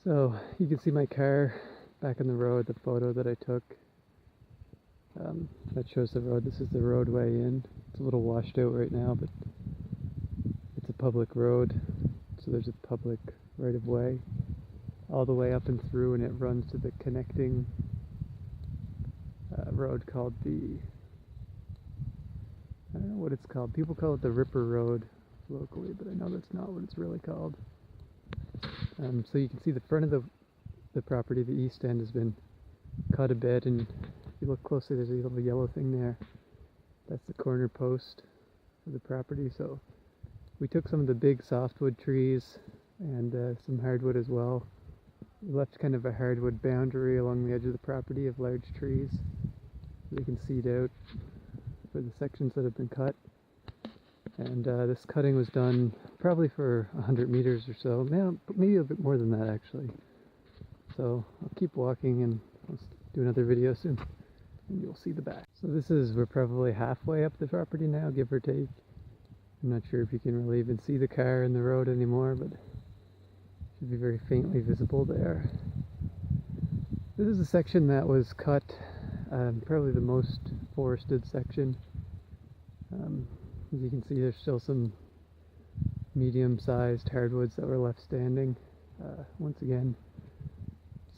So you can see my car back on the road, the photo that I took. That shows the road. This is the roadway in. It's a little washed out right now, but it's a public road. So there's a public right of way all the way up and through, and it runs to the connecting road called I don't know what it's called. People call it the Ripper Road locally, but I know that's not what it's really called. So you can see the front of the property, the east end, has been cut a bit, and if you look closely, there's a little yellow thing there. That's the corner post of the property. So we took some of the big softwood trees and some hardwood as well. We left kind of a hardwood boundary along the edge of the property of large trees so they can seed out for the sections that have been cut. And this cutting was done probably for 100 meters or so, maybe a bit more than that actually. So I'll keep walking and I'll do another video soon and you'll see the back. So we're probably halfway up the property now, give or take. I'm not sure if you can really even see the car in the road anymore, but it should be very faintly visible there. This is a section that was cut, probably the most forested section. As you can see, there's still some medium-sized hardwoods that were left standing. Once again,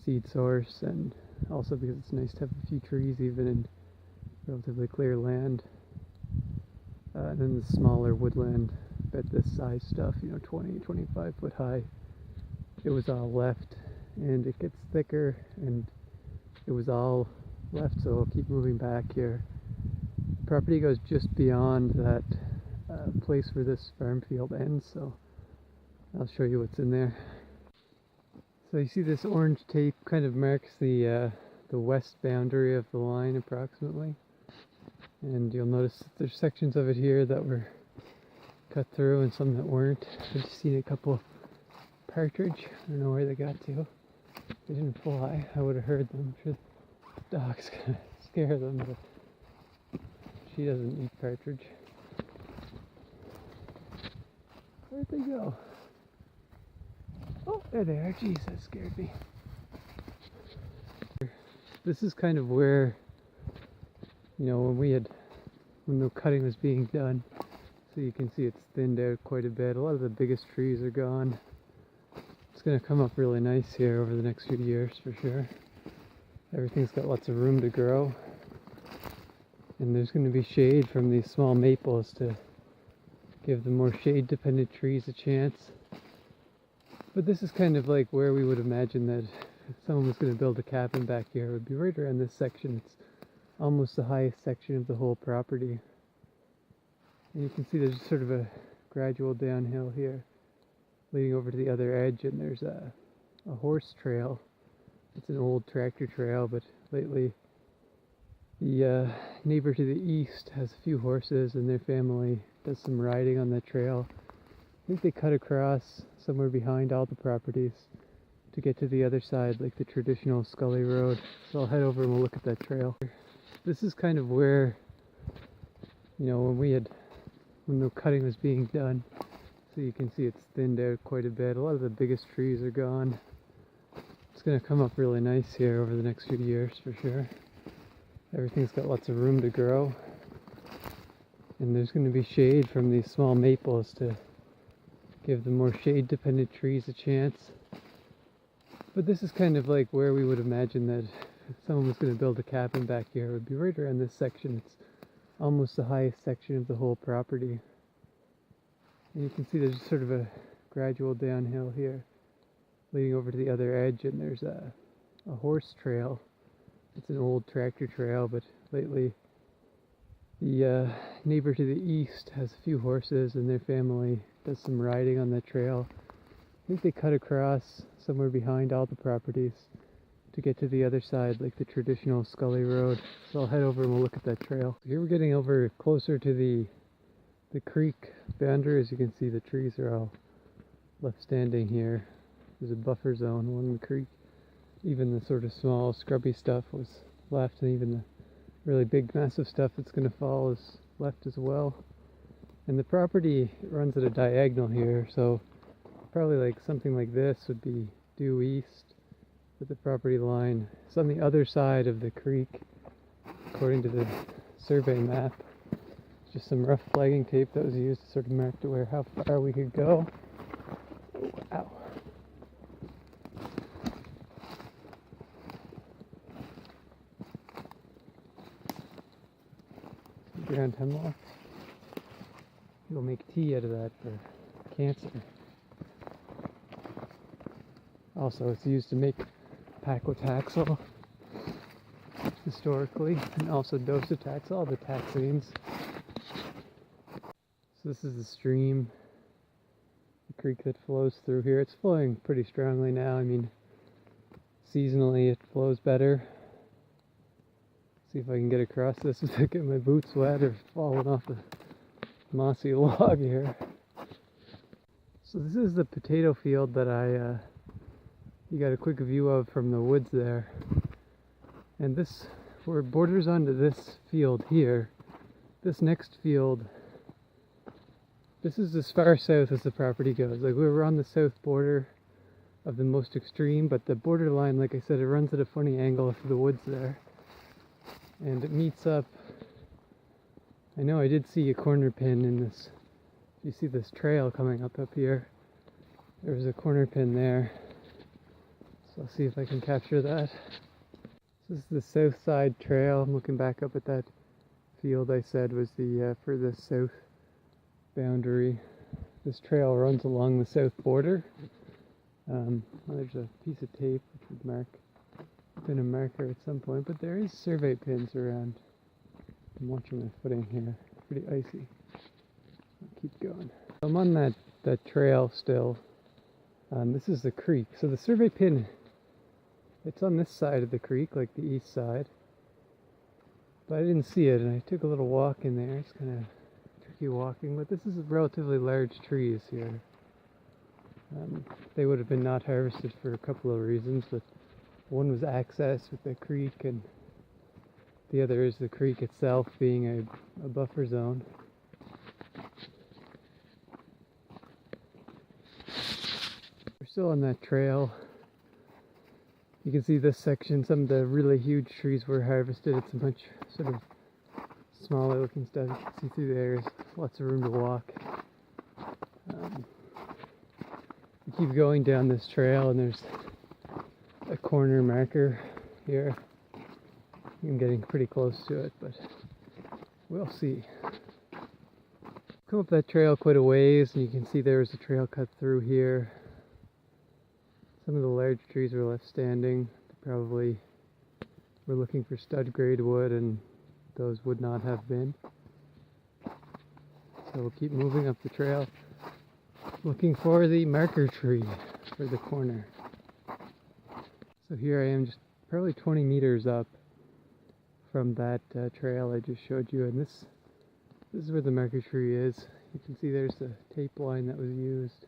seed source, and also because it's nice to have a few trees even in relatively clear land. And then the smaller woodland, about this size stuff, 20, 25 foot high, it was all left, and it gets thicker, and it was all left, so I'll keep moving back here. The property goes just beyond that place where this farm field ends, so I'll show you what's in there. So you see this orange tape kind of marks the west boundary of the line approximately, and you'll notice that there's sections of it here that were cut through and some that weren't. I've just seen a couple partridge. I don't know where they got to. They didn't fly. I would have heard them. I'm sure the dog's gonna scare them, but she doesn't eat partridge. Where'd they go? Oh, there they are. Jeez, that scared me. This is kind of where, when the cutting was being done, so you can see it's thinned out quite a bit. A lot of the biggest trees are gone. It's going to come up really nice here over the next few years for sure. Everything's got lots of room to grow. And there's going to be shade from these small maples to give the more shade-dependent trees a chance. But this is kind of like where we would imagine that if someone was going to build a cabin back here, it would be right around this section. It's almost the highest section of the whole property. And you can see there's sort of a gradual downhill here leading over to the other edge, and there's a horse trail. It's an old tractor trail, but lately the neighbor to the east has a few horses, and their family does some riding on that trail. I think they cut across somewhere behind all the properties to get to the other side, like the traditional Skully road. So I'll head over and we'll look at that trail. This is kind of where, when the cutting was being done, so you can see it's thinned out quite a bit. A lot of the biggest trees are gone. It's going to come up really nice here over the next few years for sure. Everything's got lots of room to grow. And there's going to be shade from these small maples to give the more shade-dependent trees a chance. But this is kind of like where we would imagine that if someone was going to build a cabin back here, it would be right around this section. It's almost the highest section of the whole property. And you can see there's sort of a gradual downhill here leading over to the other edge, and there's a horse trail. It's an old tractor trail, but lately the neighbor to the east has a few horses, and their family does some riding on that trail. I think they cut across somewhere behind all the properties to get to the other side, like the traditional Skully road. So I'll head over and we'll look at that trail. Here we're getting over closer to the creek boundary. As you can see, the trees are all left standing here. There's a buffer zone along the creek. Even the sort of small scrubby stuff was left, and even the really big massive stuff that's going to fall is left as well. And the property runs at a diagonal here, so probably like something like this would be due east, but the property line is on the other side of the creek, according to the survey map. Just some rough flagging tape that was used to sort of mark to where how far we could go. Oh, wow. Some ground hemlock. You'll make tea out of that for cancer. Also, it's used to make paclitaxel historically, and also docetaxel, the taxanes. So this is the stream, the creek that flows through here. It's flowing pretty strongly now. I mean, seasonally it flows better. See if I can get across this without getting my boots wet or falling off the mossy log here. So this is the potato field that you got a quick view of from the woods there. And this, where it borders onto this field here, this next field, this is as far south as the property goes. Like, we were on the south border of the most extreme, but the borderline, like I said, it runs at a funny angle through the woods there. And it meets up. I know I did see a corner pin in this. You see this trail coming up here. There was a corner pin there. So I'll see if I can capture that. This is the south side trail. I'm looking back up at that field I said was the furthest south boundary. This trail runs along the south border. There's a piece of tape which would mark, pin a marker at some point, but there is survey pins around. I'm watching my footing here. Pretty icy. I'll keep going. I'm on that trail still. This is the creek. So the survey pin, it's on this side of the creek, like the east side. But I didn't see it, and I took a little walk in there. It's kind of tricky walking, but this is relatively large trees here. They would have been not harvested for a couple of reasons, but one was access with the creek, and the other is the creek itself being a buffer zone. We're still on that trail. You can see this section, some of the really huge trees were harvested. It's a bunch sort of smaller looking stuff. You can see through there. There's lots of room to walk. You keep going down this trail and there's a corner marker here. I'm getting pretty close to it, but we'll see. Come up that trail quite a ways and you can see there's a trail cut through here. Some of the large trees were left standing. They probably were looking for stud grade wood, and those would not have been. So we'll keep moving up the trail, looking for the marker tree for the corner. So here I am, just probably 20 meters up from that trail I just showed you, and this is where the marker tree is. You can see there's the tape line that was used.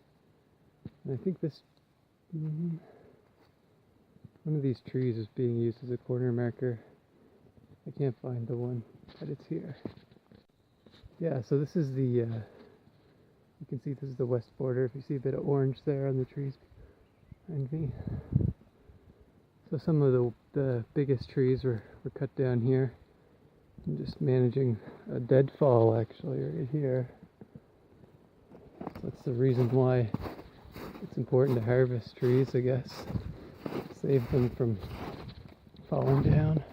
And I think this one of these trees is being used as a corner marker. I can't find the one, but it's here. Yeah, so this is the, you can see this is the west border. If you see a bit of orange there on the trees behind me. So some of the biggest trees were cut down here. I'm just managing a deadfall actually right here. So that's the reason why it's important to harvest trees, I guess. Save them from falling down.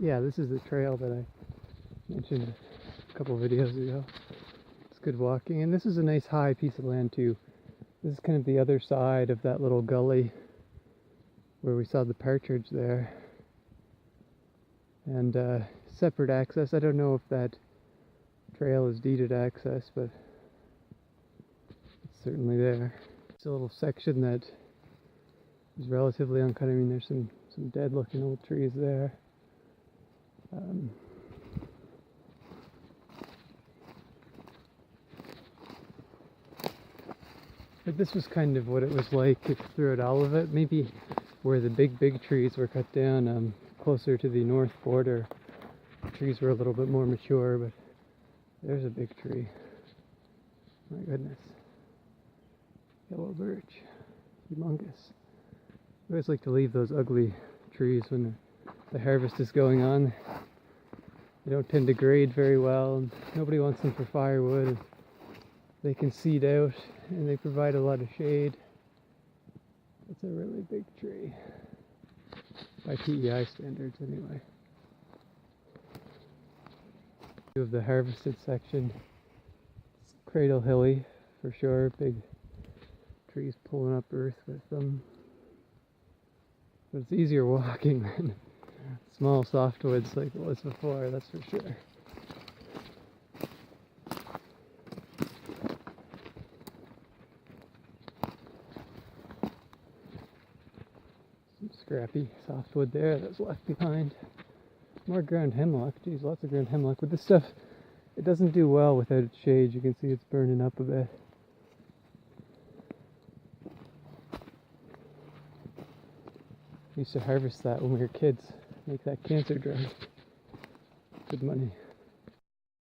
Yeah, this is the trail that I mentioned a couple of videos ago. It's good walking, and this is a nice high piece of land too. This is kind of the other side of that little gully where we saw the partridge there. And separate access. I don't know if that trail is deeded access, but it's certainly there. It's a little section that is relatively uncut. I mean, there's some dead looking old trees there. But this was kind of what it was like throughout all of it. Maybe where the big trees were cut down closer to the north border, the trees were a little bit more mature, but there's a big tree. My goodness. Yellow birch. Humongous. I always like to leave those ugly trees when the harvest is going on. They don't tend to grade very well, and nobody wants them for firewood. And they can seed out, and they provide a lot of shade. It's a really big tree, by PEI standards anyway. View of the harvested section. It's cradle hilly for sure, big trees pulling up earth with them. But it's easier walking than small softwoods like it was before, that's for sure. Some scrappy softwood there that's left behind. More ground hemlock. Geez, lots of ground hemlock. With this stuff, it doesn't do well without its shade. You can see it's burning up a bit. We used to harvest that when we were kids. Make that cancer drug. Good money.